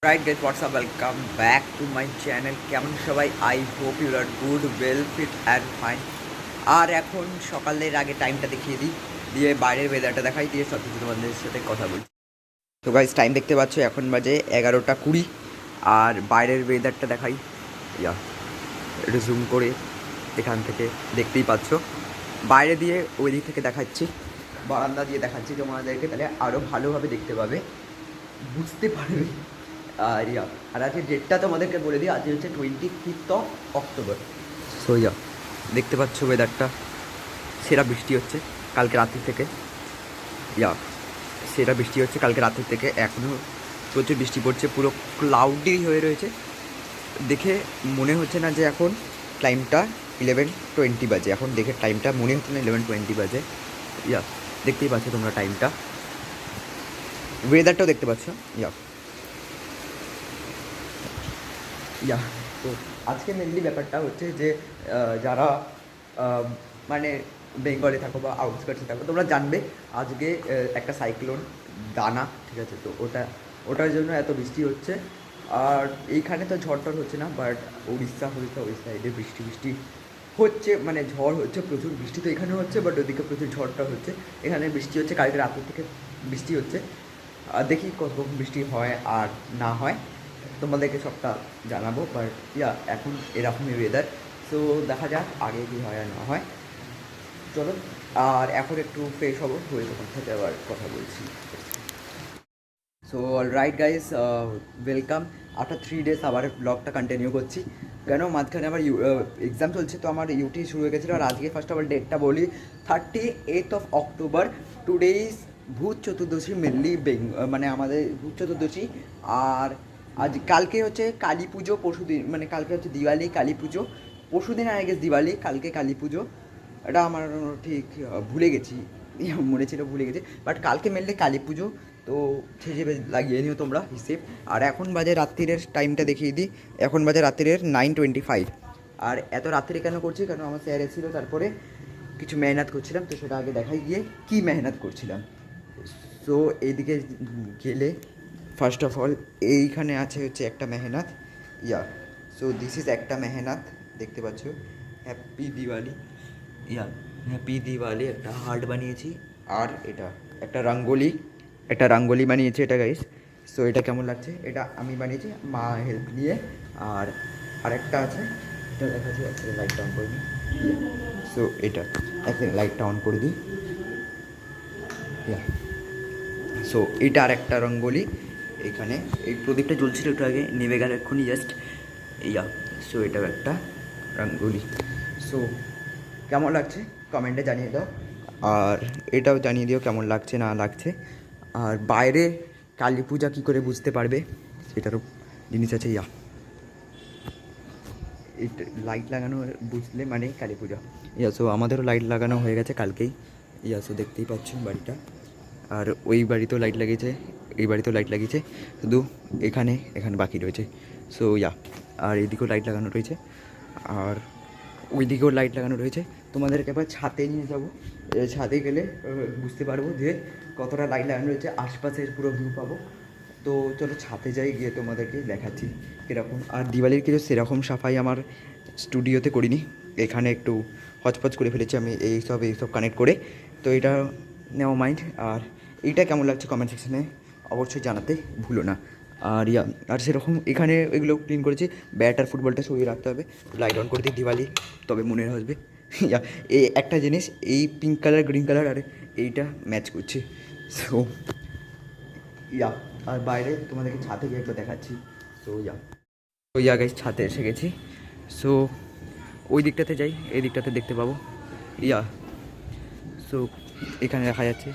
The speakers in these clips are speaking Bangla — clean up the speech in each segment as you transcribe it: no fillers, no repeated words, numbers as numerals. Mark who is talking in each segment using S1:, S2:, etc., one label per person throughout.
S1: Right guys, what's up? Welcome back to my channel. কেমন সবাই? I hope you are good, well, fit and fine. আর এখন সকালের আগে টাইমটা দেখিয়ে দিই, দিয়ে বাইরের ওয়েদারটা দেখাই, দিয়ে সব কিছু তোমাদের সাথে কথা বলি। তো গাইস টাইম দেখতে পাচ্ছ, এখন বাজে 11:20 আর বাইরের ওয়েদারটা দেখাই। একটু জুম করে এখান থেকে দেখতেই পাচ্ছ, বাইরে দিয়ে ওই দিক থেকে দেখাচ্ছি, বারান্দা দিয়ে দেখাচ্ছি তোমাদেরকে, তাহলে আরও ভালোভাবে দেখতে পাবে, বুঝতে পারবে। আর আজকে ডেটটা তোমাদেরকে বলে দিই, আজকে হচ্ছে 25 অক্টোবর। সো দেখতে পাচ্ছ ওয়েদারটা, সেরা বৃষ্টি হচ্ছে কালকে রাত্রি থেকে। সেরা বৃষ্টি হচ্ছে কালকে রাত্রি থেকে, এখনও প্রচুর বৃষ্টি পড়ছে, পুরো ক্লাউডি হয়ে রয়েছে। দেখে মনে হচ্ছে না যে এখন টাইমটা 11:20 বাজে, এখন দেখে টাইমটা মনে হচ্ছে না 11:20 বাজে। দেখতেই পাচ্ছ তোমরা টাইমটা, ওয়েদারটাও দেখতে পাচ্ছ। তো আজকে মেনলি ব্যাপারটা হচ্ছে যে যারা মানে বেঙ্গলে থাকো বা আউটস্কার্টসে থাকো, তোমরা জানবে আজকে একটা সাইক্লোন দানা, ঠিক আছে? তো ওটার জন্য এত বৃষ্টি হচ্ছে। আর এইখানে তো ঝড় টড় হচ্ছে না, বাট উড়িষ্যা ওই সাইডে বৃষ্টি হচ্ছে, মানে ঝড় হচ্ছে, প্রচুর বৃষ্টি তো এখানে হচ্ছে, বাট ওদিকে প্রচুর ঝড়টা হচ্ছে। এখানে বৃষ্টি হচ্ছে, কালকে রাত্রি থেকে বৃষ্টি হচ্ছে। দেখি কখন বৃষ্টি হয় আর না হয়, তোমাদেরকে সবটা জানাবো। বাট এখন এরকমই ওয়েদার, সো দেখা যাক আগে কী হয় আর না হয়। চলো, আর এখন একটু ফ্রেশ হবো, হয়ে তখন থেকে আবার কথা বলছি। So alright guys, welcome. After 3 days আবার ব্লগটা কন্টিনিউ করছি। কেন মাঝখানে আবার এক্সাম চলছে, তো আমার ইউটি শুরু হয়ে গেছিলো। আর আজকে ফার্স্ট অফ অল ডেটটা বলি, 38 অক্টোবর। টুডেইজ ভূত চতুর্দশী, মেনলি মানে আমাদের ভূত চতুর্দশী। আর কালকে হচ্ছে কালী পুজো, পরশুদিন মানে কালকে হচ্ছে দিওয়ালি, কালী পুজো পরশুদিন, আই গেস দিওয়ালি, কালকে কালী পুজো। এটা আমার ঠিক ভুলে গেছি, মনে ছিল ভুলে গেছি, বাট কালকে মেনলি কালী পুজো। তো হিসেবে লাগিয়ে নিও তোমরা হিসেব। আর এখন বাজে রাত্রিরের টাইমটা দেখিয়ে দিই, এখন বাজে রাত্রিরের 9:25। আর এত রাত্রি কেন করছি, কেন আমার স্যার এসেছিলো, তারপরে কিছু মেহনত করছিলাম, তো সেটা আগে দেখাই গিয়ে কী মেহনত করছিলাম। সো এইদিকে গেলে ফার্স্ট অফ অল এইখানে আছে হচ্ছে একটা মেহনত। সো দিস ইজ একটা মেহনত, দেখতে পাচ্ছ, হ্যাপি দিওয়ালি। হ্যাপি দিওয়ালি, একটা হার্ট বানিয়েছি। আর এটা একটা রঙ্গোলি বানিয়েছি, এটা গাইস। সো এটা কেমন লাগছে, এটা আমি বানিয়েছি মা হেল্প নিয়ে। আর আরেকটা আছে, এটা দেখাচ্ছি, একটা লাইটটা অন করে দিই। সো এটা একটা লাইটটা অন করে দিই। সো এটা আর একটা রঙ্গোলি, এখানে এই প্রদীপটা জ্বলছিল একটু আগে, নেমে গেল এক্ষুনি জাস্ট। সো এটাও একটা রঙ্গোলি। সো কেমন লাগছে কমেন্টে জানিয়ে দাও, আর এটাও জানিয়ে দিও কেমন লাগছে না লাগছে। আর বাইরে কালী পূজা কী করে বুঝতে পারবে সেটারও জিনিস আছে। এটা লাইট লাগানো বুঝলে মানে কালী পূজা। সো আমাদেরও লাইট লাগানো হয়ে গেছে কালকেই। সো দেখতেই পাচ্ছ বাড়িটা, আর ওই বাড়িতেও লাইট লাগিয়েছে, এই বাড়িতেও লাইট লাগিয়েছে, শুধু এখানে বাকি রয়েছে। সো আর এইদিকেও লাইট লাগানো রয়েছে, আর ওই দিকেও লাইট লাগানো রয়েছে। তোমাদেরকে এবার ছাদে নিয়ে যাবো, ছাদে গেলে বুঝতে পারবো যে কতটা লাইট লাগানো রয়েছে, আশপাশের পুরো ভিউ পাবো। তো চলো ছাদে যাই, গিয়ে তোমাদেরকে দেখাচ্ছি কীরকম। আর দিওয়ালির কিছু সেরকম সাফাই আমার স্টুডিওতে করিনি, এখানে একটু হচপচ করে ফেলেছি আমি এইসব কানেক্ট করে। তো এটা নেওয়া মাইন্ড। আর এইটা কেমন লাগছে কমেন্ট সেকশানে অবশ্যই জানাতে ভুলো না। আর আর সেরকম এখানে এগুলো ক্লিন করেছি, ব্যাট আর ফুটবলটা সরিয়ে রাখতে হবে, লাইট অন করে দিই দিওয়ালি, তবে মনে আসবে। এই একটা জিনিস, এই পিঙ্ক কালার, গ্রিন কালার আর এইটা ম্যাচ করছে। সো আর বাইরে তোমাদেরকে ছাদে গিয়ে একবার দেখাচ্ছি। সো গাইস, ছাদে এসে গেছি। সো ওই দিকটাতে যাই, এই দিকটাতে দেখতে পাবো। সো এখানে দেখা যাচ্ছে,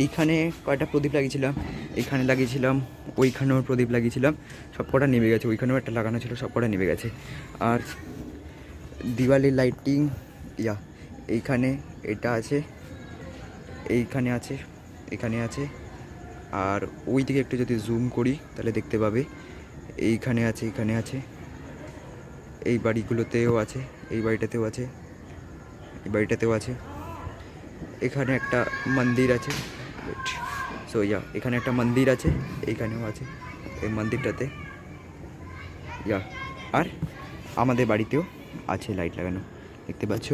S1: এইখানে কয়টা প্রদীপ লাগিয়েছিলাম, এইখানে লাগিয়েছিলাম, ওইখানেও প্রদীপ লাগিয়েছিলাম, সব কটা নেমে গেছে। ওইখানেও একটা লাগানো ছিল, সব কটা নেমে গেছে। আর দিওয়ালির লাইটিং এইখানে এটা আছে, এইখানে আছে, এখানে আছে। আর ওই দিকে একটু যদি জুম করি তাহলে দেখতে পাবে, এইখানে আছে, এইখানে আছে, এই বাড়িগুলোতেও আছে, এই বাড়িটাতেও আছে, এই বাড়িটাতেও আছে। এখানে একটা মন্দির আছে। সো এখানে একটা মন্দির আছে, এইখানেও আছে, এই মন্দিরটাতে। ইয়া আর আমাদের বাড়িতেও আছে লাইট লাগানো, দেখতে পাচ্ছ।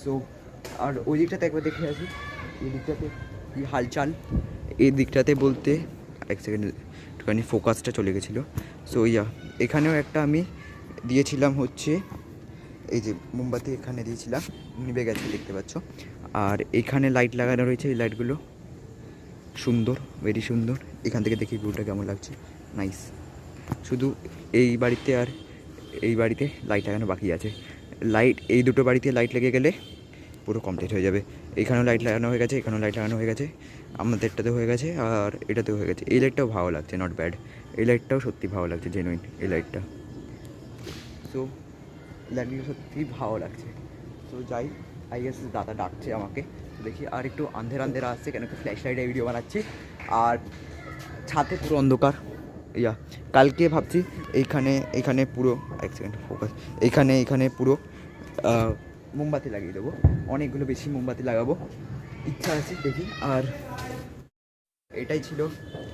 S1: সো আর ওই দিকটাতে একবার দেখে আসি, এই দিকটাতে কী হালচাল। এই দিকটাতে বলতে এক সেকেন্ড একটুখানি ফোকাসটা চলে গেছিলো। সো ইয়া এখানেও একটা আমি দিয়েছিলাম হচ্ছে এই যে মোমবাতি এখানে দিয়েছিলাম, নিভে গেছে দেখতে পাচ্ছ। আর এখানে লাইট লাগানো রয়েছে, এই লাইটগুলো সুন্দর, ভেরি সুন্দর। এখান থেকে দেখি ভিউটা কেমন লাগছে, নাইস। শুধু এই বাড়িতে আর এই বাড়িতে লাইট লাগানো বাকি আছে। লাইট এই দুটো বাড়িতে লাইট লেগে গেলে পুরো কমপ্লিট হয়ে যাবে। এখানেও লাইট লাগানো হয়ে গেছে, এখানেও লাইট লাগানো হয়ে গেছে, আমাদেরটাতেও হয়ে গেছে, আর এটাতেও হয়ে গেছে। এই লাইটটাও ভালো লাগছে, নট ব্যাড। এই লাইটটাও সত্যি ভালো লাগছে, জেনুইন এই লাইটটা। সো লাইটগুলো সত্যি ভালো লাগছে। সো যাই, আই গেস দাদা ডাকছে আমাকে, দেখি। আর একটু আন্ধের আন্ধেরা আসছে, কেন একটু ফ্ল্যাশ লাইটে ভিডিও বানাচ্ছি। আর ছাদে পুরো অন্ধকার। ইয়া কালকে ভাবছি এইখানে পুরো এক সেকেন্ড ফোকাস, এইখানে পুরো মোমবাতি লাগিয়ে দেবো, অনেকগুলো বেশি মোমবাতি লাগাবো, ইচ্ছা আছে, দেখি। আর এটাই ছিল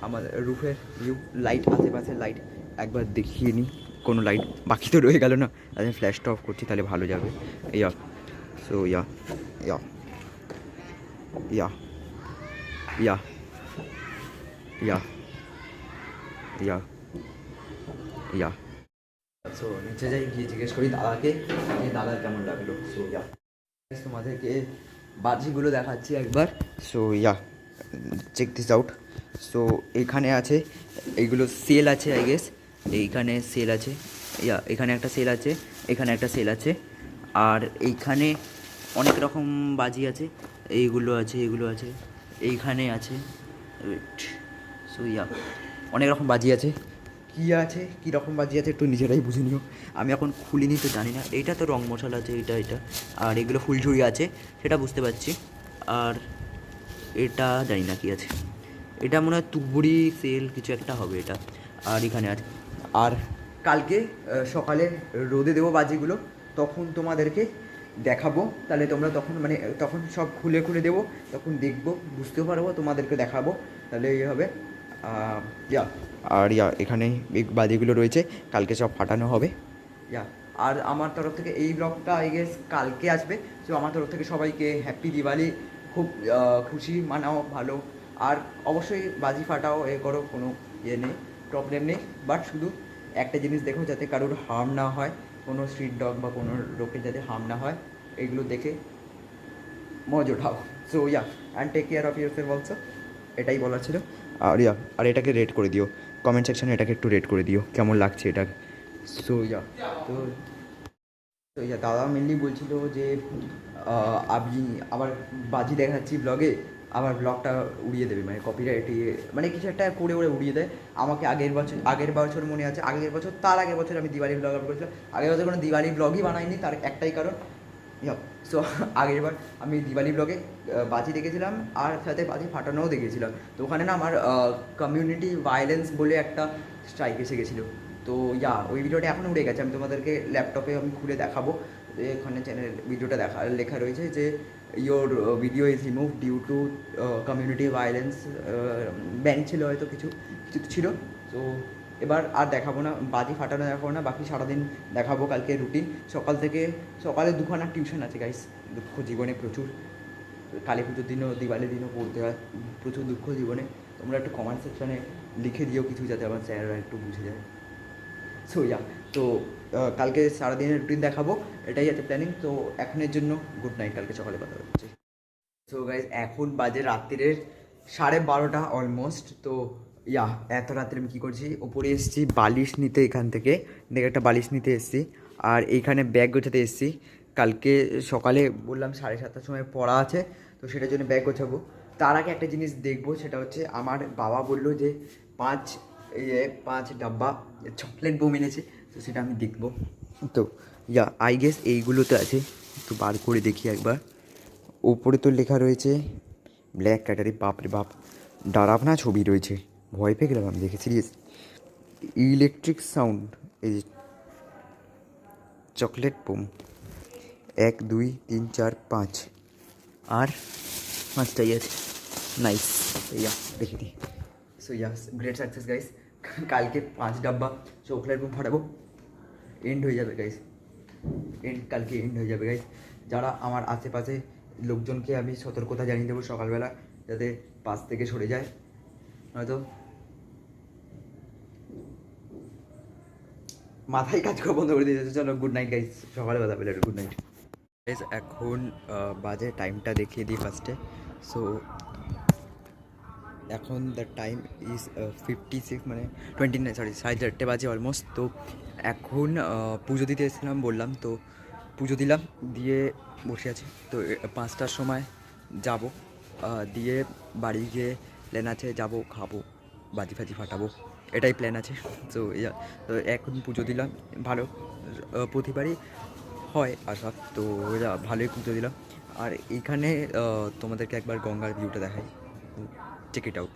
S1: আমার রুফের ভিউ। লাইট আশেপাশে লাইট একবার দেখিয়ে নিই, কোনো লাইট বাকি তো রয়ে গেল না, আমি ফ্ল্যাশটা অফ করছি তাহলে ভালো যাবে। ইয়া সো ইয়া ইয়া ইয়া ইয়া ইয়া ইয়া ইয়া সো নিচে যাই, গিয়ে জিজ্ঞেস করি দাদাকে যে দাদার কেমন লাগলো। সো ইয়া তোমাদেরকে বাজিগুলো দেখাচ্ছি একবার। So yeah check this out. So এখানে আছে, এইগুলো সেল আছে আই গেস, এইখানে সেল আছে, ইয়া এখানে একটা সেল আছে, এখানে একটা সেল আছে। আর এইখানে অনেক রকম বাজি আছে, এইগুলো আছে, এগুলো আছে, এইখানে আছে। সো ইয়া অনেক রকম বাজি আছে। কী আছে, কী রকম বাজি আছে একটু নিজেরাই বুঝে নিও, আমি এখন খুলিনি তো জানি না। এইটা তো রং মশলা আছে, এটা আর এগুলো ফুলঝুরি আছে, সেটা বুঝতে পারছি। আর এটা জানি না কী আছে, এটা মনে হয় তুবড়ি সেল কিছু একটা হবে এটা। আর এখানে আছে। আর কালকে সকালে রোদে দেবো বাজিগুলো, তখন তোমাদেরকে দেখাবো, তাহলে তোমরা তখন মানে তখন সব খুলে খুলে দেবো, তখন দেখবো, বুঝতেও পারবো, তোমাদেরকে দেখাবো, তাহলে এই হবে। ইয়া আর ইয়া এখানে এই বাজিগুলো রয়েছে, কালকে সব ফাটানো হবে। ইয়া আর আমার তরফ থেকে এই ব্লগটা আই গেস কালকে আসবে। সো আমার তরফ থেকে সবাইকে হ্যাপি দিওয়ালি, খুব খুশি মানাও, ভালো। আর অবশ্যই বাজি ফাটাও, এ করো, কোনো ইয়ে নেই, প্রবলেম নেই। বাট শুধু একটা জিনিস দেখো, যাতে কারোর হার্ম না হয়, কোনো স্ট্রিট ডগ বা কোনো লোকের যাতে হার্ম না হয়, এইগুলো দেখে মজ ওঠাও। So yeah and take care of yourself also, এটাই বলার ছিল। আর ইয়া আর এটাকে রেট করে দিও, কমেন্ট সেকশানে এটাকে একটু রেট করে দিও কেমন লাগছে এটা। সো ইয়া তো তো ইয়া দাদা মেনলি বলছিল যে আমি আবার বাজি দেখাচ্ছি ব্লগে, আবার ব্লগটা উড়িয়ে দেবে, মানে কপিরাইট মানে কিছু একটা করে ওরা উড়িয়ে দেয় আমাকে। আগের বছর মনে আছে, আগের বছর তার আগের বছর আমি দিওয়ালি ব্লগ আপলোড করেছিলাম। আগের বছর কোনো দিওয়ালি ব্লগই বানাইনি, তার একটাই কারণ ইয়া। সো আগের বার আমি দিওয়ালি ব্লগে বাজি দেখেছিলাম, আর সাথে বাজি ফাটানোও দেখেছিলাম। তো ওখানে না আমার কমিউনিটি ভায়োলেন্স বলে একটা স্ট্রাইক এসে গেছিলো। তো ইয়া ওই ভিডিওটা এখন উড়ে গেছে, আমি তোমাদেরকে ল্যাপটপে আমি খুলে দেখাবো। এখানে চ্যানেল ভিডিওটা লেখা রয়েছে যে your video is remove due to community violence, ban ছিল হয়তো, কিছু কিছু ছিল। তো এবার আর দেখাবো না, বাজি ফাটানো দেখাবো না, বাকি সারাদিন দেখাবো কালকে রুটিন। সকালে দুখানা টিউশন আছে গাইস, দুঃখ জীবনে প্রচুর। কালী পুজোর দিনও দিওয়ালির দিনও পড়তে হয়, প্রচুর দুঃখ জীবনে। তোমরা একটু কমেন্ট সেকশনে লিখে দিও কিছু, যাতে আমার স্যাররা একটু বুঝে যায়। সো ইয়া তো কালকে সারাদিনের রুটিন দেখাবো, এটাই আছে প্ল্যানিং। তো এখনের জন্য গুড নাইট, কালকে সকালে কথা হচ্ছে। সো গাইজ এখন বাজে রাত্রিরের 12:30 অলমোস্ট। তো ইয়া এত রাত্রে আমি কী করছি, ওপরে এসেছি বালিশ নিতে, এখান থেকে একটা বালিশ নিতে এসেছি। আর এইখানে ব্যাগ গোছাতে এসেছি, কালকে সকালে বললাম 7:30টার সময় পড়া আছে, তো সেটার জন্য ব্যাগ গোছাবো। তার আগে একটা জিনিস দেখবো, সেটা হচ্ছে আমার বাবা বললো যে 5 ডাব্বা চকলেট বোম এনেছে, তো সেটা আমি দেখবো। তো ইয়া আই গেস এইগুলোতে আছে, একটু বার করে দেখি একবার। ওপরে তো লেখা রয়েছে ব্ল্যাক ক্যাটারি, বাপরে বাপ ডারাবনা ছবি রয়েছে, ভয় পেয়ে গেলাম আমি দেখে, সিরিয়াস। ইলেকট্রিক সাউন্ড, এই যে চকলেট বোম 1 2 3 4 5, আর 5টাই আছে, নাইস। ইয়া দেখে দিই। So yeah great success guys, কালকে 5 ডাব্বা চোখলার বুম ফাটাবো, এন্ড হয়ে যাবে গাইস, কালকে এন্ড হয়ে যাবে গাইস। যারা আমার আশেপাশে লোকজনকে আমি সতর্কতা জানিয়ে দেবো সকালবেলা, যাতে পাশ থেকে সরে যায়, হয়তো মাথায় কাজ করা বন্ধ করে দিয়েছে। চলো গুড নাইট গাইস, সকালে কথা পেলে গুড নাইট গাইস। এখন বাজে টাইমটা দেখিয়ে দিই ফার্স্টে। সো এখন দ্য টাইম ইজ 56, মানে 29, সরি 4:30 বাজে অলমোস্ট। তো এখন পুজো দিতে এসেছিলাম বললাম, তো পুজো দিলাম, দিয়ে বসে আছি। তো 5টার সময় যাব, দিয়ে বাড়ি গিয়ে প্ল্যান আছে, যাবো খাবো, বাজি ফাজি ফাটাবো, এটাই প্ল্যান আছে। তো তো এখন পুজো দিলাম, ভালো প্রতিবারই হয় আসা, তো ভালোই পুজো দিলাম। আর এইখানে তোমাদেরকে একবার গঙ্গার ভিউটা দেখাই, চেক ইট আউট।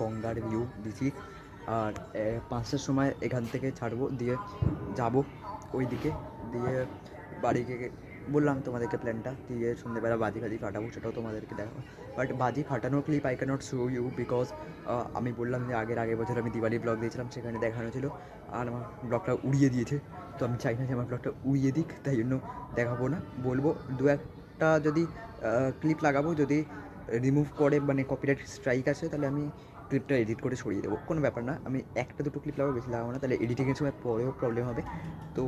S1: গঙ্গার ভিউ দিছি। আর 5টার সময় এখান থেকে ছাড়বো, দিয়ে যাব ওই দিকে, দিয়ে বাড়ি গিয়ে বললাম তোমাদেরকে প্ল্যানটা, দিয়ে সন্ধ্যেবেলা বাজি ফাজি ফাটাবো, সেটাও তোমাদেরকে দেখাবো। বাট বাজি ফাটানোর clip I cannot show you, because আমি বললাম যে আগের বছর আমি দিওয়ালি ব্লগ দিয়েছিলাম, সেখানে দেখানো ছিল, আর আমার ব্লগটা উড়িয়ে দিয়েছে। তো আমি চাই না যে আমার ব্লগটা উড়িয়ে দিক, তাই জন্য দেখাবো না। বলবো দু একটা যদি ক্লিপ লাগাবো, যদি রিমুভ করে মানে কপিরাইট স্ট্রাইক আসে, তাহলে আমি ক্লিপটা এডিট করে সরিয়ে দেবো, কোনো ব্যাপার না। আমি একটা দুটো ক্লিপ লাগাবো, বেশি লাগাবো না, তাহলে এডিটিংয়ের সময় পরেও প্রবলেম হবে। তো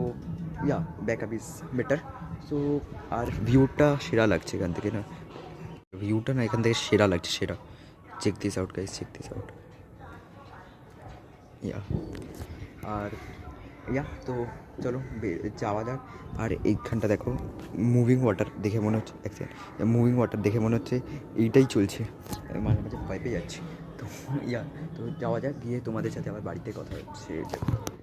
S1: ইয়া, ব্যাকআপ ইজ বেটার। সো আর ভিউটা সেরা লাগছে এখান থেকে, না ভিউটা না এখান থেকে সেরা লাগছে, সেরা। Check this out guys, check this out. Yeah, আর ইয়া, তো চলো যাওয়া যাক। আর এইখানটা দেখো, মুভিং ওয়াটার দেখে মনে হচ্ছে, মুভিং ওয়াটার দেখে মনে হচ্ছে এইটাই চলছে, মাঝে মাঝে ভয় পেয়ে যাচ্ছি। তো ইয়া, তো যাওয়া যাক, গিয়ে তোমাদের সাথে আবার বাড়িতে কথা হচ্ছে।